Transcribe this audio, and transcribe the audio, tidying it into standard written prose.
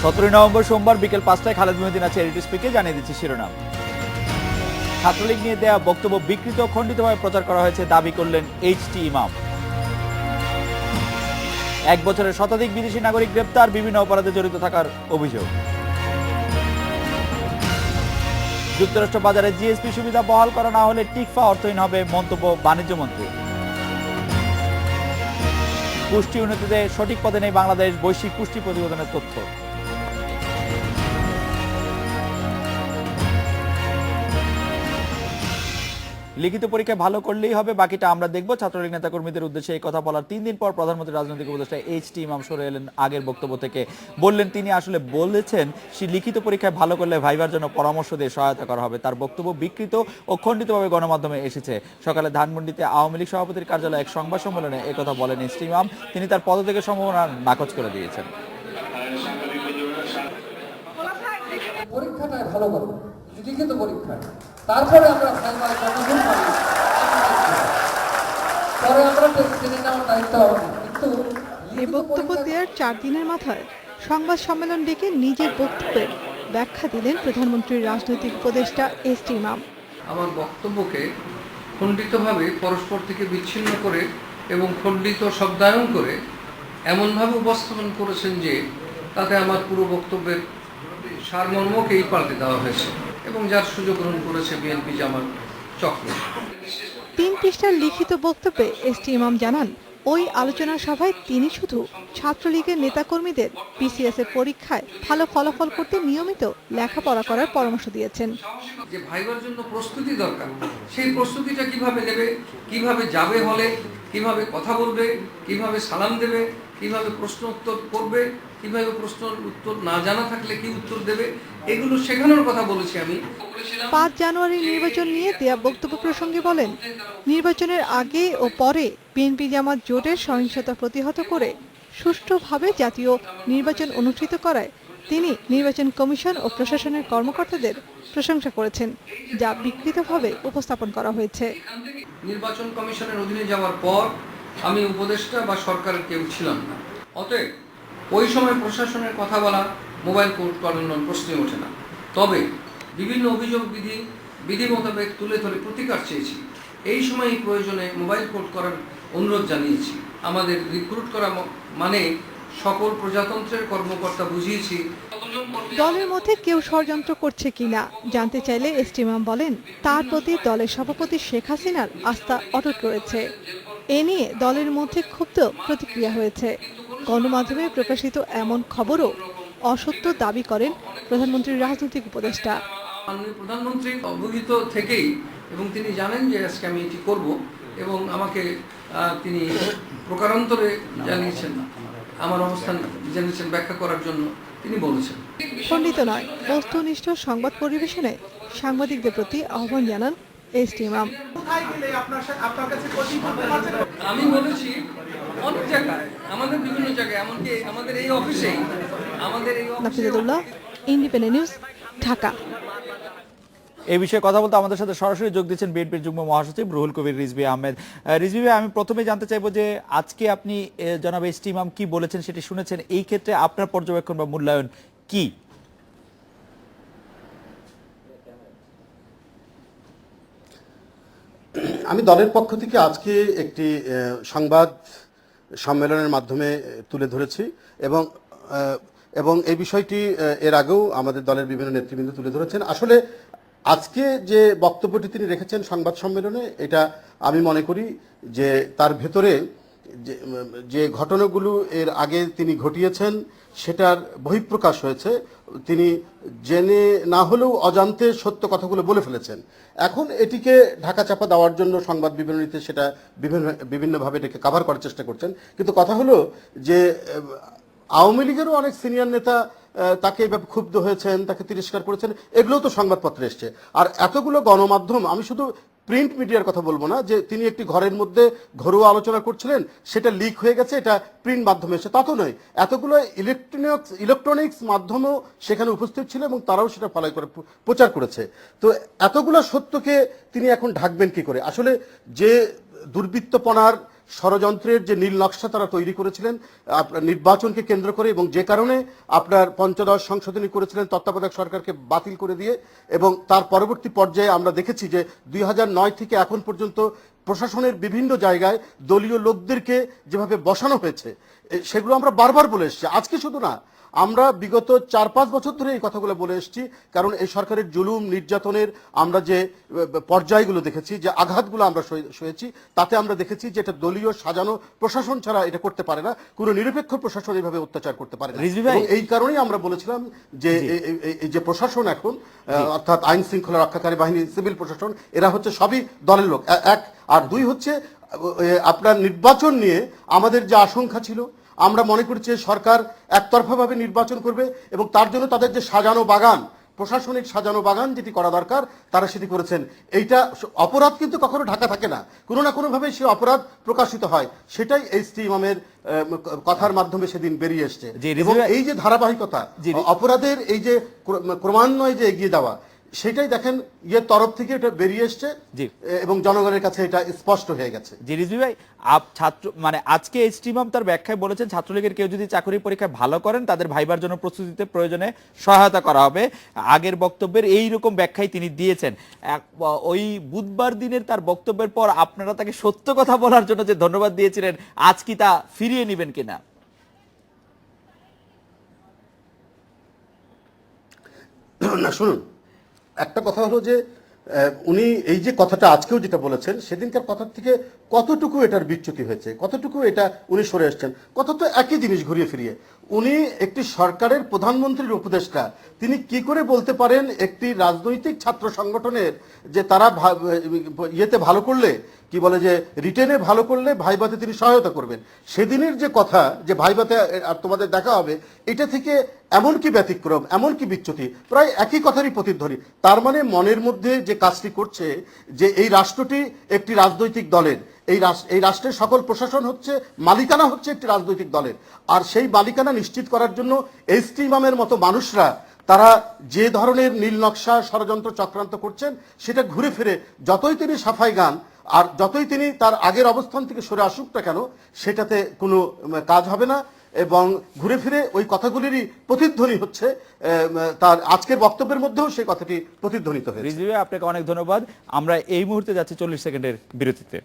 17 November সোমবার বিকেল 5টায় খালেদ মহিউদ্দিন আছে এডিটর স্পিকে জানিয়ে দিচ্ছি শিরোনাম। ছাত্রলীগ নিয়ে দেয়া বক্তব্য বিকৃত খণ্ডিতভাবে প্রচার করা হয়েছে দাবি করলেন এইচ.টি. ইমাম। 1 বছরের শতাধিক বিদেশি নাগরিক গ্রেপ্তার, বিভিন্ন অপরাধে জড়িত থাকার অভিযোগ। যুক্তরাষ্ট্র বাজারে জিএসপি সুবিধা বহাল করা না হলে টিকফা অর্থহীন হবে, মন্তব্য বাণিজ্য মন্ত্রী। পুষ্টি উন্নতিতে সঠিক পথে নেই বাংলাদেশ, বৈশ্বিক পুষ্টি প্রতিবেদনের তথ্য। লিখিত পরীক্ষায় ভালো করলেই হবে, বাকিটা আমরা দেখব। ছাত্রলীগ নেতাকর্মীদের উদ্দেশ্যে এই কথা বলার 3 দিন পর প্রধানমন্ত্রী রাজনৈতিক উপদেষ্টা এইচ.টি. ইমাম সরে এলেন আগের বক্তব্য থেকে। বললেন তিনি আসলে বলেছেন সে লিখিত পরীক্ষায় ভালো করলে ভাইবার জন্য পরামর্শ দিয়ে সহায়তা করা হবে। তার বক্তব্য বিকৃত ও খণ্ডিতভাবে গণমাধ্যমে এসেছে। সকালে ধানমন্ডিতে আওয়ামী লীগ সভাপতির কার্যালয়ে এক সংবাদ সম্মেলনে একথা বলেন এইচ.টি. ইমাম। তিনি তার পদত্যাগের সম্ভাবনা নাকচ করে দিয়েছেন। পরীক্ষাটাই ভালো করবো, লিখিত পরীক্ষা, তারপরে আমরা ফাইনাল কতদিন পাবো, পরে আমরা জেনে নেওয়ার দায়িত্ব হবে। কিন্তু এই বক্তব্য দেওয়ার 4 দিনের মাথায় সংবাদ সম্মেলন ডেকে নিজের বক্তব্যের ব্যাখ্যা দিলেন প্রধানমন্ত্রীর রাজনৈতিক উপদেষ্টা এইচ.টি. ইমাম। আমার বক্তব্যকে খণ্ডিতভাবে পরস্পর থেকে বিচ্ছিন্ন করে এবং খণ্ডিত শব্দায়ন করে এমনভাবে উপস্থাপন করেছেন যে তাতে আমার পুরো বক্তব্যের সারমর্মকেই পাল্টে দেওয়া হয়েছে এবং যার সুযোগ গ্রহণ করেছে বিএনপি জামাত চক্র। 3 পৃষ্ঠার লিখিত বক্তব্যে এইচ.টি. ইমাম জানান, ওই আলোচনা সভায় তিনি শুধু ছাত্রলীগের নেতাকর্মীদের বিসিএস এর পরীক্ষায় ভালো ফলাফল করতে নিয়মিত লেখাপড়া করার পরামর্শ দিয়েছেন। যে ভাইবার জন্য প্রস্তুতি দরকার, সেই প্রস্তুতিটা কিভাবে নেবে, কিভাবে যাবে হলে, কিভাবে কথা বলবে, কিভাবে সালাম দেবে, কিভাবে প্রশ্ন উত্তর করবে, কিভাবে প্রশ্ন উত্তর না জানা থাকলে কি উত্তর দেবে, এগুলো শেখানোর কথা বলেছি আমি। 5 জানুয়ারি নির্বাচন নিয়ে দেয়া বক্তব্য প্রসঙ্গে বলেন, নির্বাচনের আগে ও পরে বিএনপি জামাত জোটের সহিংসতা প্রতিহত করে সুষ্ঠুভাবে জাতীয় নির্বাচন অনুষ্ঠিত করায় তিনি নির্বাচন কমিশন ও প্রশাসনের কর্মকর্তাদের প্রশংসা করেছেন, যা বিকৃতভাবে উপস্থাপন করা হয়েছে। নির্বাচন কমিশনের অধীনে যাওয়ার পর আমি উপদেষ্টা বা সরকারের কেউ ছিলাম না, অতএব ওই সময় প্রশাসনের কথা বলা, মোবাইল কোর্ট করানোর প্রশ্নই ওঠে না। তবে বিভিন্ন অভিযোগ বিধি মোতাবেক তুলে ধরে প্রতিকার চেয়েছি। এই সময় প্রয়োজনে মোবাইল কোর্ট করার অনুরোধ জানিয়েছি। আমাদের রিক্রুট করা মানে সকল প্রজাতন্ত্রের কর্মকর্তা বুঝিয়েছি। দলের মধ্যে কেউ ষড়যন্ত্র করছে কিনা জানতে চাইলে এইচ.টি. ইমাম বলেন, তার প্রতি দলের সভাপতি শেখ হাসিনার আস্থা অটুট রয়েছে। এ নিয়ে দলের মধ্যে ক্ষুব্ধ প্রতিক্রিয়া হয়েছে। গণমাধ্যমে প্রকাশিত এমন খবরও অসত্য দাবি করেন প্রধানমন্ত্রীর রাজনৈতিক উপদেষ্টা। মাননীয় প্রধানমন্ত্রী অবহিত থেকেই এবং তিনি জানেন যে আজকে আমি এটি করব এবং আমাকে তিনি প্রকারান্তরে জানিয়েছেন, আমার অবস্থান জানিয়েছেন ব্যাখ্যা করার জন্য তিনি বলেছেন। খণ্ডিত নয়, বস্তুনিষ্ঠ সংবাদ পরিবেশনে সাংবাদিকদের প্রতি আহ্বান জানান এইচ.টি. ইমাম। আমি বলেছি অনেক জায়গায়, আমাদের বিভিন্ন জায়গায়, এমনকি আমাদের এই অফিসেই, নাফিজুল্লাহ, ইন্ডিপেন্ডেন্ট নিউজ, ঢাকা। এই বিষয়ে কথা বলতে আমাদের সাথে সরাসরি যোগ দিচ্ছেন বিএনপির যুগ্ম মহাসচিব রুহুল কবির রিজভী আহমেদ। রিজভী ভাই, আমি প্রথমে জানতে চাইবো যে আজকে আপনি জনাব এইচ.টি. ইমাম কি বলেছেন সেটি শুনেছেন, এই ক্ষেত্রে আপনার পর্যবেক্ষণ বা মূল্যায়ন কি? আমি দলের পক্ষ থেকে আজকে একটি সংবাদ সম্মেলনের মাধ্যমে তুলে ধরেছি এবং এই বিষয়টি এর আগেও আমাদের দলের বিভিন্ন নেতৃবৃন্দ তুলে ধরেছেন। আসলে আজকে যে বক্তব্যটি তিনি রেখেছেন সংবাদ সম্মেলনে, এটা আমি মনে করি যে তার ভেতরে যে ঘটনাগুলো এর আগে তিনি ঘটিয়েছেন সেটার বহিঃপ্রকাশ হয়েছে। তিনি জেনে না হলেও অজান্তে সত্য কথাগুলো বলে ফেলেছেন। এখন এটিকে ঢাকা চাপা দেওয়ার জন্য সংবাদ বিবরণীতে সেটা বিভিন্নভাবে এটাকে কভার করার চেষ্টা করছেন। কিন্তু কথা হলো যে আওয়ামী লীগেরও অনেক সিনিয়র নেতা তাকে এভাবে ক্ষুব্ধ হয়েছেন, তাকে তিরস্কার করেছেন, এগুলোও তো সংবাদপত্রে এসছে। আর এতগুলো গণমাধ্যম, আমি শুধু প্রিন্ট মিডিয়ার কথা বলবো না যে তিনি একটি ঘরের মধ্যে ঘরোয়া আলোচনা করছিলেন, সেটা লিক হয়ে গেছে, এটা প্রিন্ট মাধ্যমে এসে, তা তো নয়। এতগুলো ইলেকট্রনিক্স মাধ্যমও সেখানে উপস্থিত ছিল এবং তারাও সেটা ফলো করে প্রচার করেছে। তো এতগুলো সত্যকে তিনি এখন ঢাকবেন কি করে? আসলে যে দুর্বৃত্তপনার ষড়যন্ত্রের যে নীল নকশা তারা তৈরি করেছিলেন আপনার নির্বাচনকে কেন্দ্র করে, এবং যে কারণে আপনার পঞ্চদশ সংশোধনী করেছিলেন তত্ত্বাবধায়ক সরকারকে বাতিল করে দিয়ে, এবং তার পরবর্তী পর্যায়ে আমরা দেখেছি যে 2009 থেকে এখন পর্যন্ত প্রশাসনের বিভিন্ন জায়গায় দলীয় লোকদেরকে যেভাবে বসানো হয়েছে সেগুলো আমরা বারবার বলে এসেছি। আজকে শুধু না, আমরা বিগত 4-5 বছর ধরে এই কথাগুলো বলে এসেছি, কারণ এই সরকারের জুলুম নির্যাতনের আমরা যে পর্যায়গুলো দেখেছি, যে আঘাতগুলো আমরা সয়েছি, তাতে আমরা দেখেছি যে এটা দলীয় সাজানো প্রশাসন ছাড়া এটা করতে পারে না, কোনো নিরপেক্ষ প্রশাসন এইভাবে অত্যাচার করতে পারে না। রিজভী ভাই, এবং এই কারণেই আমরা বলেছিলাম যে এই যে প্রশাসন এখন অর্থাৎ আইন শৃঙ্খলা রক্ষাকারী বাহিনী, সিভিল প্রশাসন, এরা হচ্ছে সবই দলের লোক, এক। আর দুই হচ্ছে আপনার নির্বাচন নিয়ে আমাদের যে আশঙ্কা ছিল, আমরা মনে করছি সরকার একতরফাভাবে নির্বাচন করবে এবং তার জন্য তাদের যে সাজানো বাগান, প্রশাসনিক সাজানো বাগান যেটি করা দরকার তারা সেটি করেছেন। এইটা অপরাধ কিন্তু কখনো ঢাকা থাকে না, কোনো না কোনোভাবে সে অপরাধ প্রকাশিত হয়, সেটাই এইচটি ইমামের কথার মাধ্যমে সেদিন বেরিয়ে এসছে। এবং এই যে ধারাবাহিকতা, অপরাধের এই যে ক্রমান্বয়ে যে এগিয়ে যাওয়া, সেটাই দেখেন ইয়ের তরফ থেকে এটা বেরিয়ে এসছে এবং জনগণের কাছে এটা স্পষ্ট হয়ে গেছে। জি রিজভী ভাই, ছাত্র মানে আজকে এইচটি ইমাম তার ব্যাখ্যায় বলেছেন ছাত্রলীগের কেউ যদি চাকরি পরীক্ষায় ভালো করেন তাদের ভাইবার জন্য প্রস্তুতিতে প্রয়োজনে সহায়তা করা হবে। আগের বক্তব্যের এই রকম ব্যাখ্যাই তিনি দিয়েছেন। ওই বুধবার দিনের তার বক্তব্যের পর আপনারা তাকে সত্য কথা বলার জন্য যে ধন্যবাদ দিয়েছিলেন, আজ কি তা ফিরিয়ে নেবেন কিনা? না শুনুন, একটা কথা হলো যে উনি এই যে কথাটা আজকেও যেটা বলেছেন, সেদিনকার কথার থেকে কতটুকু এটার বিচ্যুতি হয়েছে, কতটুকু এটা উনি সরে এসছেন, কত তো একই জিনিস ঘুরিয়ে ফিরিয়ে। উনি একটি সরকারের প্রধানমন্ত্রীর উপদেষ্টা, তিনি কি করে বলতে পারেন একটি রাজনৈতিক ছাত্র সংগঠনের যে তারা ইয়েতে ভালো করলে, কি বলে যে রিটেনে ভালো করলে ভাইভাতে তিনি সহায়তা করবেন। সেদিনের যে কথা যে ভাইভাতে আর তোমাদের দেখা হবে, এটা থেকে এমন কি ব্যতিক্রম, এমন কি বিচ্যুতি, প্রায় একই কথারই প্রতিধ্বনি। তার মানে মনের মধ্যে যে কাজটি করছে যে এই রাষ্ট্রটি একটি রাজনৈতিক দলের, এই রাষ্ট্রের সকল প্রশাসন হচ্ছে, মালিকানা হচ্ছে একটি রাজনৈতিক দলের, আর সেই মালিকানা নিশ্চিত করার জন্য এইচটি ইমামের মতো মানুষরা তারা যে ধরনের নীল নকশা ষড়যন্ত্র চক্রান্ত করছেন, সেটা ঘুরে ফিরে যতই তিনি সাফাই গান আর যতই তিনি তার আগের অবস্থান থেকে সরে আসুক না কেন, সেটাতে কোনো কাজ হবে না। এবং ঘুরে ফিরে ওই কথাগুলিরই প্রতিধ্বনি হচ্ছে, তার আজকের বক্তব্যের মধ্যেও সেই কথাটি প্রতিধ্বনিত হয়েছে। রিজভী, আপনাকে অনেক ধন্যবাদ। আমরা এই মুহূর্তে যাচ্ছি 40 সেকেন্ডের বিরতিতে।